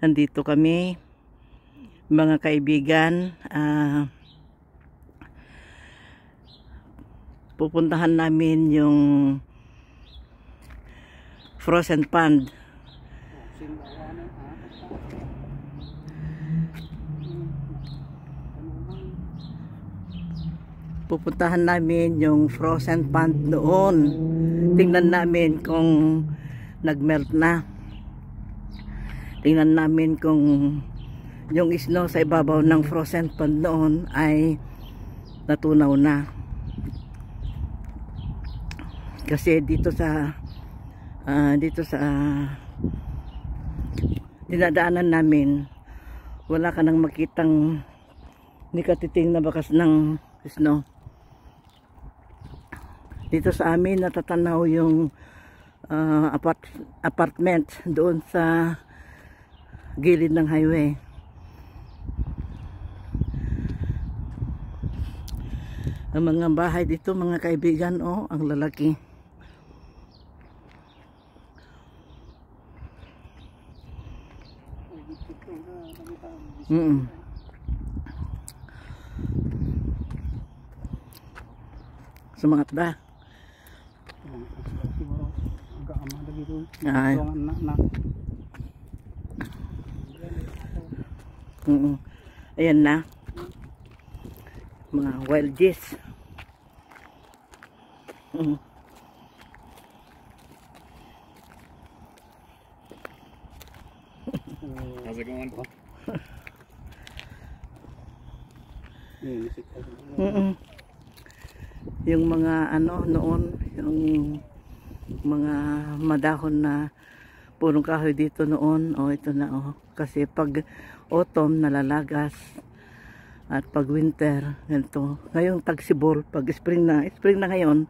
Andito kami, mga kaibigan. Pupuntahan namin yung frozen pond. Pupuntahan namin yung frozen pond noon. Tingnan namin kung nagmelt na. Tingnan namin kung yung snow sa ibabaw ng frozen pond noon ay natunaw na. Kasi dito sa dinadaanan namin, wala ka nang makitang nikatiting na bakas ng snow. Dito sa amin natatanaw yung apartment doon sa gilid ng highway. Ang mga bahay dito, mga kaibigan, oh, ang lalaki. Semangat dah. Ay. Ayan na. Mga wild geese. How's it going? Yung mga ano noon, yung mga madahon na punong kahoy dito noon, oh, ito na, oh, kasi pag autumn nalalagas at pag winter ganito. Ngayong tagsibol, pag spring na ngayon,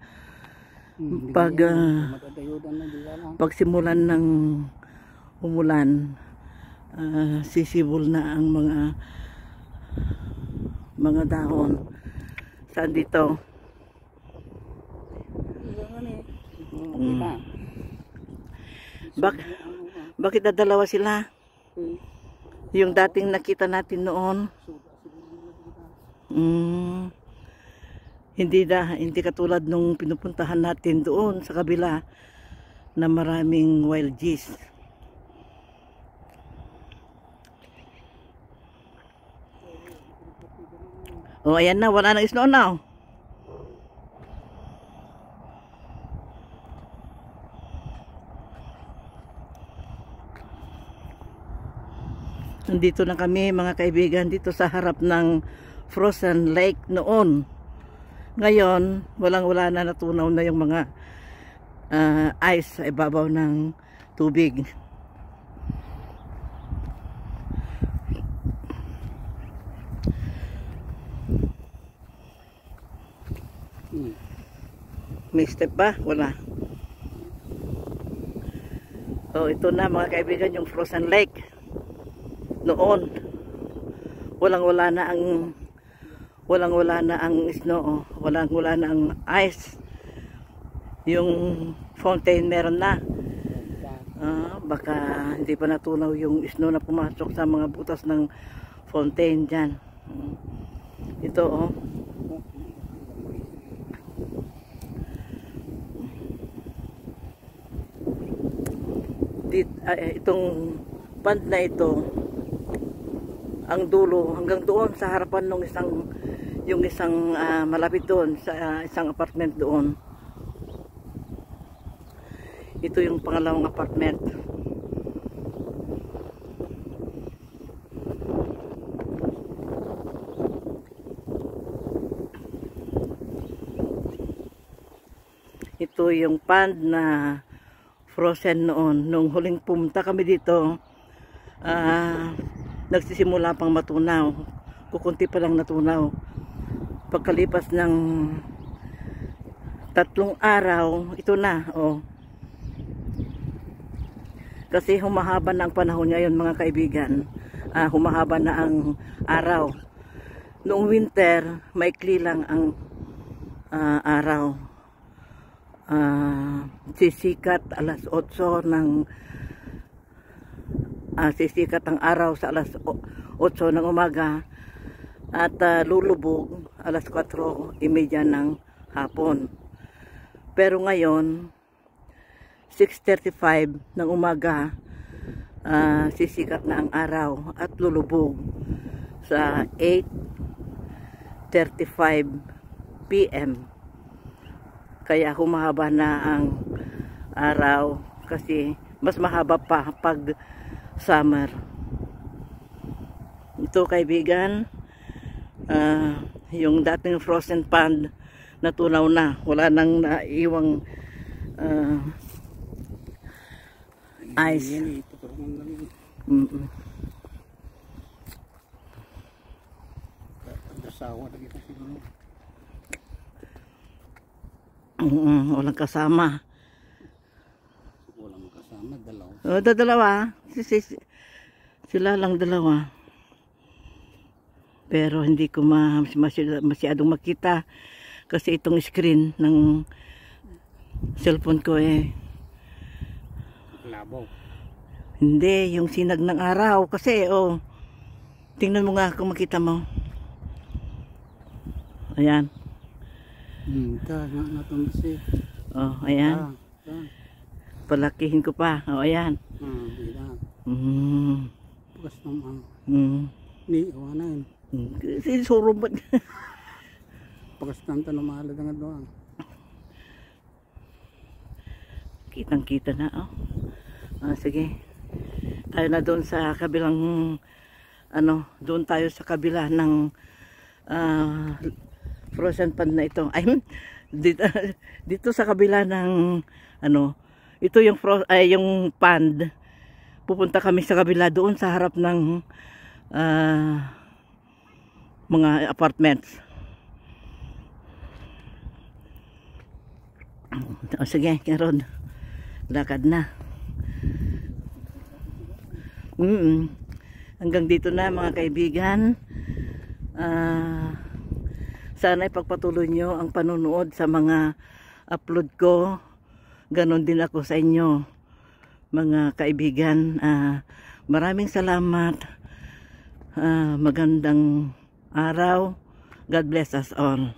pag simulan ng umulan, sisibol na ang mga dahon. Saan dito? Bakit dadalawa sila? Yung dating nakita natin noon. Hindi katulad nung pinupuntahan natin doon sa kabila na maraming wild geese. Oh, ayan na, wala nang snow now. Nandito na kami, mga kaibigan, dito sa harap ng frozen lake noon. Ngayon, wala na, natunaw na yung mga ice sa ibabaw ng tubig. May step ba? Wala. So, ito na, mga kaibigan, yung frozen lake. Noon, walang-wala na ang snow, walang-wala na ang ice. Yung fountain meron na. Baka hindi pa natunaw yung snow na pumasok sa mga butas ng fountain dyan. Ito, oh. Itong pond na ito, ang dulo hanggang doon sa harapan ng isang malapit doon sa isang apartment doon. Ito yung pangalawang apartment. Ito yung pond na frozen noon. Nung huling pumunta kami dito, nagsisimula pang matunaw. Kukunti pa lang natunaw. Pagkalipas ng 3 araw, ito na, oh. Kasi humahaba na ang panahon ngayon, mga kaibigan. Humahaba na ang araw. Noong winter, maikli lang ang araw. Sisikat alas 8 ng sisikat ang araw sa alas 8 ng umaga at lulubog alas 4:30 ng hapon. Pero ngayon 6:35 ng umaga sisikat na ang araw at lulubog sa 8:35 PM. Kaya humahaba na ang araw kasi mas mahaba pa pag summer. Ito kaibigan, yung dating frozen pond natunaw na, wala nang naiwang ice. Walang kasama. Walang kasama, dalawa. Dalawa. Sila lang dalawa. Pero hindi ko masyadong makita kasi itong screen ng cellphone ko Labaw. Hindi, yung sinag ng araw kasi tingnan mo nga kung makita mo. Ayan. Natumbisi. Ayan. Palakihin ko pa. Ayan. Bukas naman. Ni, iwanan. Surong ba? Bukas nanta na mahal nga doon. Kitang-kita na, sige. Tayo na doon sa kabilang, doon tayo sa kabila ng frozen pond na ito. Ay, dito sa kabila ng, ito yung yung pond. Pupunta kami sa kabila doon sa harap ng mga apartments. Sige, Rod. Lakad na. Hanggang dito na mga kaibigan. Sana ipagpatuloy nyo ang panonood sa mga upload ko. Ganon din ako sa inyo mga kaibigan. Maraming salamat. Magandang araw. God bless us all.